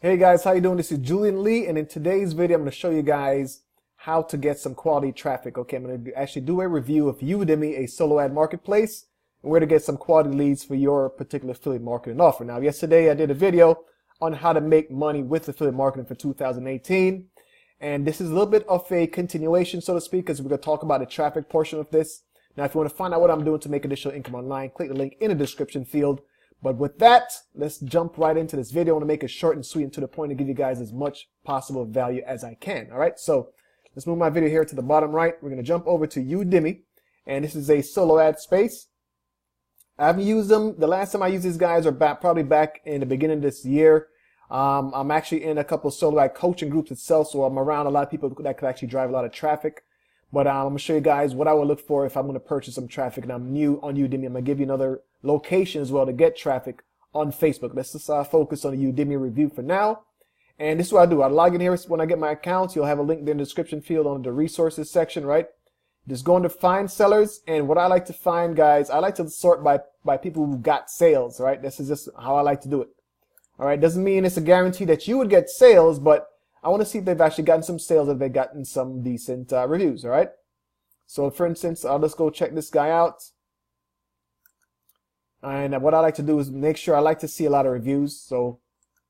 Hey guys, how you doing? This is Julian Lee, and in today's video, I'm going to show you guys how to get some quality traffic. Okay, I'm going to actually do a review of Udimi, a solo ad marketplace, and where to get some quality leads for your particular affiliate marketing offer. Now, yesterday I did a video on how to make money with affiliate marketing for 2018, and this is a little bit of a continuation, so to speak, because we're going to talk about the traffic portion of this. Now, if you want to find out what I'm doing to make additional income online, click the link in the description field. But with that, let's jump right into this video. I want to make it short and sweet and to the point to give you guys as much possible value as I can. All right, so let's move my video here to the bottom right. We're going to jump over to Udimi, and this is a solo ad space. I haven't used them. The last time I used these guys are probably back in the beginning of this year. I'm actually in a couple of solo ad coaching groups itself, so I'm around a lot of people that could actually drive a lot of traffic. But I'm going to show you guys what I would look for if I'm going to purchase some traffic and I'm new on Udimi. I'm going to give you another location as well to get traffic on Facebook. Let's just focus on the Udimi review for now. And this is what I do. I log in here when I get my accounts. You'll have a link there in the description field under the resources section, right? Just go into find sellers. And what I like to find, guys, I like to sort by people who got sales, right? This is just how I like to do it. All right. Doesn't mean it's a guarantee that you would get sales, but I want to see if they've actually gotten some sales, if they've gotten some decent reviews, all right? So, for instance, I'll just go check this guy out. And what I like to do is make sure I like to see a lot of reviews. So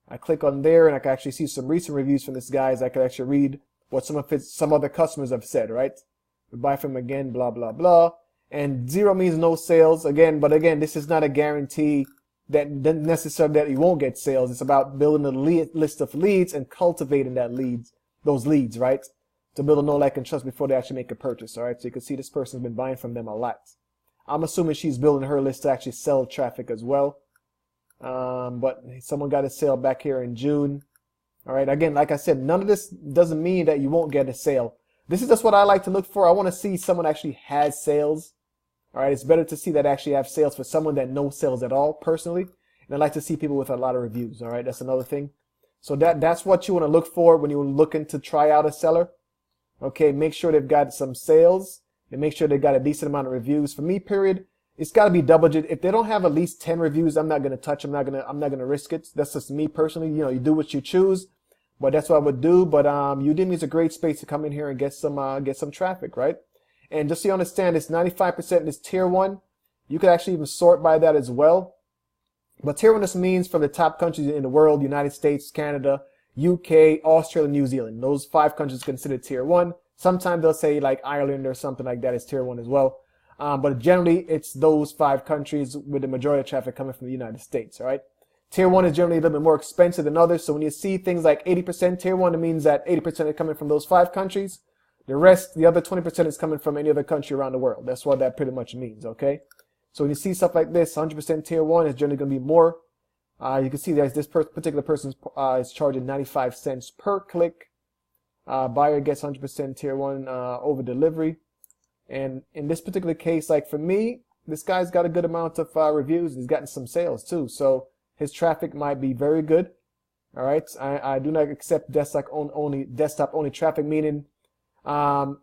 I click on there, and I can actually see some recent reviews from this guy. I can actually read what some other customers have said, right? We buy from him again, blah, blah, blah. And 0 means no sales, again. But again, this is not a guarantee that necessarily that you won't get sales. It's about building a list of leads and cultivating those leads, right? To build a know, like, and trust before they actually make a purchase, all right? So you can see this person's been buying from them a lot. I'm assuming she's building her list to actually sell traffic as well. But someone got a sale back here in June. All right, again, like I said, none of this doesn't mean that you won't get a sale. This is just what I like to look for. I want to see someone actually has sales. All right, it's better to see that actually have sales for someone that no sales at all, personally. And I like to see people with a lot of reviews. All right, that's another thing. So that's what you want to look for when you're looking to try out a seller. Okay, make sure they've got some sales and make sure they've got a decent amount of reviews. For me, period, it's got to be double digit. If they don't have at least 10 reviews, I'm not going to touch them. I'm not going to risk it. That's just me personally. You know, you do what you choose, but that's what I would do. But Udemy is a great space to come in here and get some traffic, right? And just so you understand, it's 95% is tier 1. You could actually even sort by that as well. But tier 1 just means from the top countries in the world: United States, Canada, UK, Australia, New Zealand. Those 5 countries considered tier 1. Sometimes they'll say like Ireland or something like that is tier 1 as well. But generally it's those 5 countries with the majority of traffic coming from the United States, all right? Tier 1 is generally a little bit more expensive than others. So when you see things like 80% tier 1, it means that 80% are coming from those 5 countries. The rest, the other 20% is coming from any other country around the world. That's what that pretty much means, okay? So when you see stuff like this, 100% tier 1 is generally going to be more. You can see that this particular person is charging 95 cents per click. Buyer gets 100% tier 1 over delivery. And in this particular case, like for me, this guy's got a good amount of reviews. He's gotten some sales too. So his traffic might be very good. All right. I do not accept desktop only traffic, meaning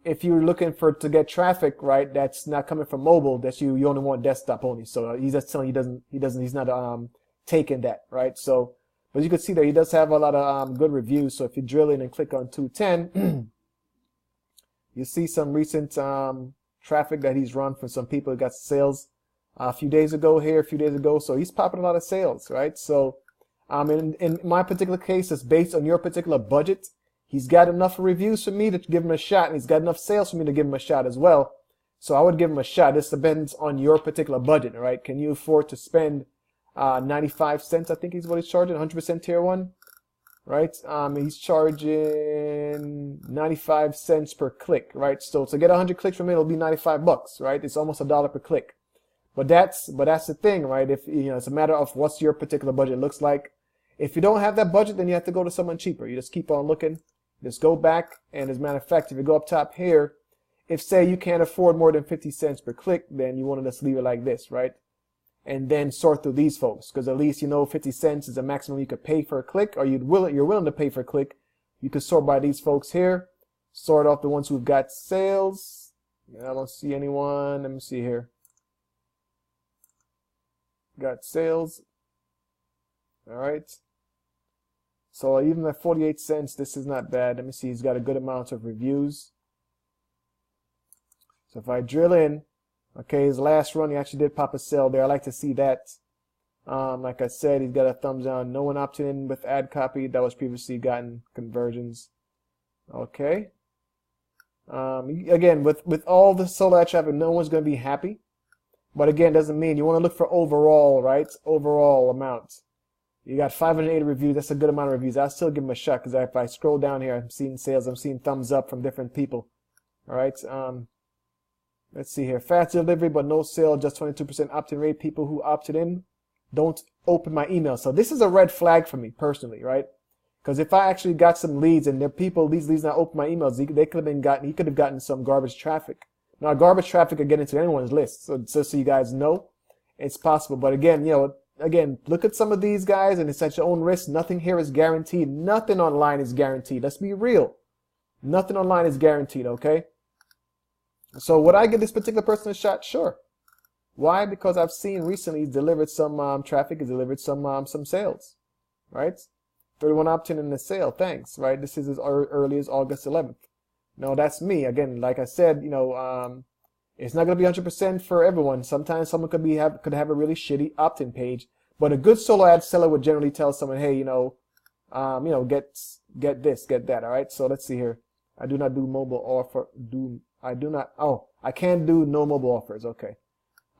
if you're looking to get traffic, right, that's not coming from mobile, that you only want desktop only. So he's just telling you he's not taking that, right? So, but you can see that he does have a lot of good reviews. So if you drill in and click on 210, you see some recent traffic that he's run from some people who got sales a few days ago here, a few days ago. So he's popping a lot of sales, right? So in my particular case, it's based on your particular budget. He's got enough reviews for me to give him a shot, and he's got enough sales for me to give him a shot as well. So I would give him a shot. This depends on your particular budget, all right? Can you afford to spend 95 cents, I think is what he's charging, 100% tier 1, right? He's charging 95 cents per click, right? So to get 100 clicks from it, it'll be 95 bucks, right? It's almost $1 per click. But that's the thing, right? If you know, it's a matter of what's your particular budget looks like. If you don't have that budget, then you have to go to someone cheaper. You just keep on looking. Just go back, and as a matter of fact, if you go up top here, if say you can't afford more than 50 cents per click, then you want to just leave it like this, right? And then sort through these folks, because at least you know 50 cents is the maximum you could pay for a click, or you're willing to pay for a click. You could sort by these folks here, sort off the ones who've got sales. I don't see anyone. Let me see here. Got sales. All right. So even at 48 cents, this is not bad. Let me see, he's got a good amount of reviews. So if I drill in, okay, his last run, he actually did pop a sell there. I like to see that. Like I said, he's got a thumbs down. No one opted in with ad copy. That was previously gotten conversions. Okay. Again, with all the solo ad traffic, no one's going to be happy. But again, doesn't mean you want to look for overall, right? Overall amount. You got 580 reviews. That's a good amount of reviews. I'll still give him a shot because if I scroll down here, I'm seeing sales. I'm seeing thumbs up from different people. All right. Let's see here. Fast delivery, but no sale. Just 22% opt-in rate. People who opted in don't open my email. So this is a red flag for me personally, right? Because if I actually got some leads and there are people, these leads not open my emails, they could have been he could have gotten some garbage traffic. Now, garbage traffic could get into anyone's list. So just so you guys know, it's possible. But again, again, look at some of these guys and it's at your own risk. Nothing here is guaranteed. Nothing online is guaranteed. Let's be real. Nothing online is guaranteed, okay? So would I give this particular person a shot? Sure. Why? Because I've seen recently he's delivered some traffic, he's delivered some sales, right? 31 opt-in in the sale, thanks, right? This is as early as August 11th. No, that's me. Again, like I said, it's not going to be 100% for everyone. Sometimes someone could have a really shitty opt-in page, but a good solo ad seller would generally tell someone, hey, get this, get that. All right. So let's see here. I do not do mobile offer. I can't do no mobile offers. Okay.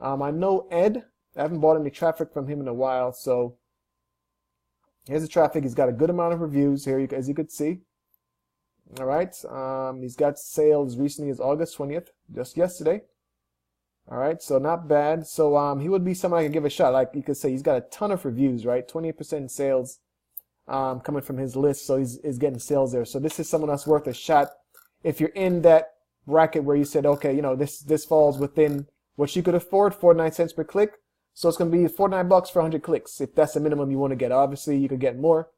I know Ed. I haven't bought any traffic from him in a while. So here's the traffic. He's got a good amount of reviews here, as you could see. All right. He's got sales recently as August 20th, just yesterday. All right. So not bad. So he would be someone I could give a shot. Like you could say, he's got a ton of reviews, right? 28% sales coming from his list. So he's getting sales there. So this is someone that's worth a shot. If you're in that bracket where you said, okay, this falls within what you could afford, 49 cents per click. So it's going to be $49 for 100 clicks. If that's the minimum you want to get, obviously you could get more.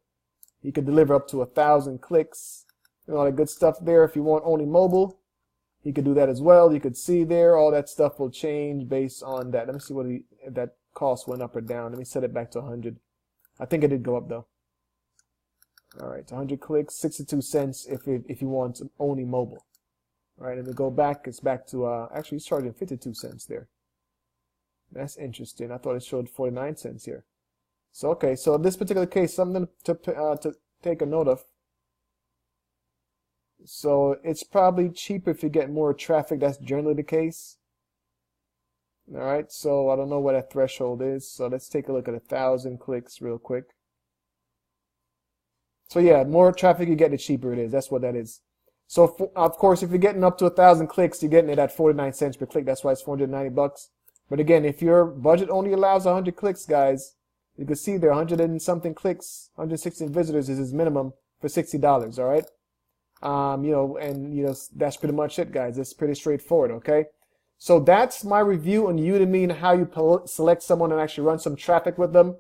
You could deliver up to 1,000 clicks. All that good stuff there. If you want only mobile, you could do that as well. You could see there, all that stuff will change based on that. Let me see what that cost went up or down. Let me set it back to 100. I think it did go up though. All right, 100 clicks, 62 cents if you want only mobile. All right, and we go back. It's back to actually he's charging 52 cents there. That's interesting. I thought it showed 49 cents here. So okay, so in this particular case, something to take a note of. So it's probably cheaper if you get more traffic. That's generally the case. All right, so I don't know what that threshold is. So let's take a look at 1,000 clicks real quick. So yeah, more traffic you get, the cheaper it is. That's what that is. So of course, if you're getting up to 1,000 clicks, you're getting it at 49 cents per click. That's why it's $490. But again, if your budget only allows 100 clicks, guys, you can see there 100 and something clicks, 116 visitors is his minimum for $60. All right. That's pretty much it, guys. It's pretty straightforward, okay? So that's my review on Udimi and how you select someone and actually run some traffic with them.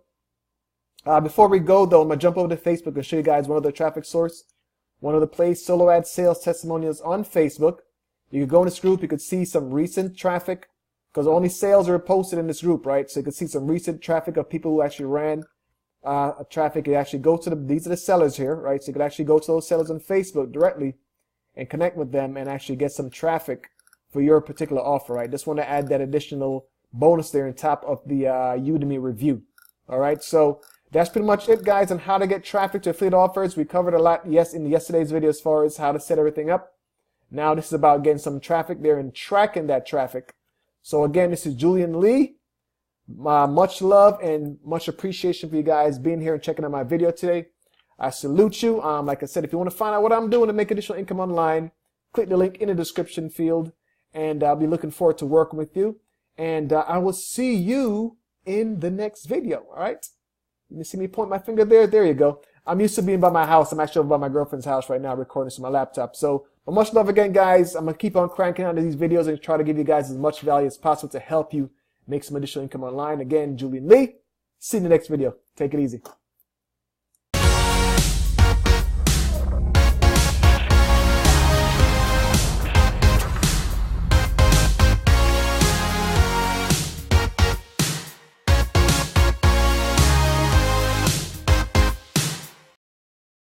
Before we go, though, I'm going to jump over to Facebook and show you guys one other traffic source. One of the place, solo ad sales testimonials on Facebook. You could go in this group. You could see some recent traffic because only sales are posted in this group, right? So you could see some recent traffic of people who actually ran traffic. You actually go to these are the sellers here, right? So you could actually go to those sellers on Facebook directly and connect with them and actually get some traffic for your particular offer, right? Just want to add that additional bonus there on top of the Udimi review. All right, so that's pretty much it, guys, on how to get traffic to affiliate offers. We covered a lot, yes, in yesterday's video as far as how to set everything up. Now this is about getting some traffic there and tracking that traffic. So again, this is Julian Lee. Much love and much appreciation for you guys being here and checking out my video today. I salute you. Like I said, if you want to find out what I'm doing to make additional income online, click the link in the description field, and I'll be looking forward to working with you. And I will see you in the next video. All right. You see me point my finger there? There you go. I'm used to being by my house. I'm actually over by my girlfriend's house right now recording this on my laptop. So much love again, guys. I'm going to keep on cranking out these videos and try to give you guys as much value as possible to help you make some additional income online. Again, Julian Lee. See you in the next video. Take it easy.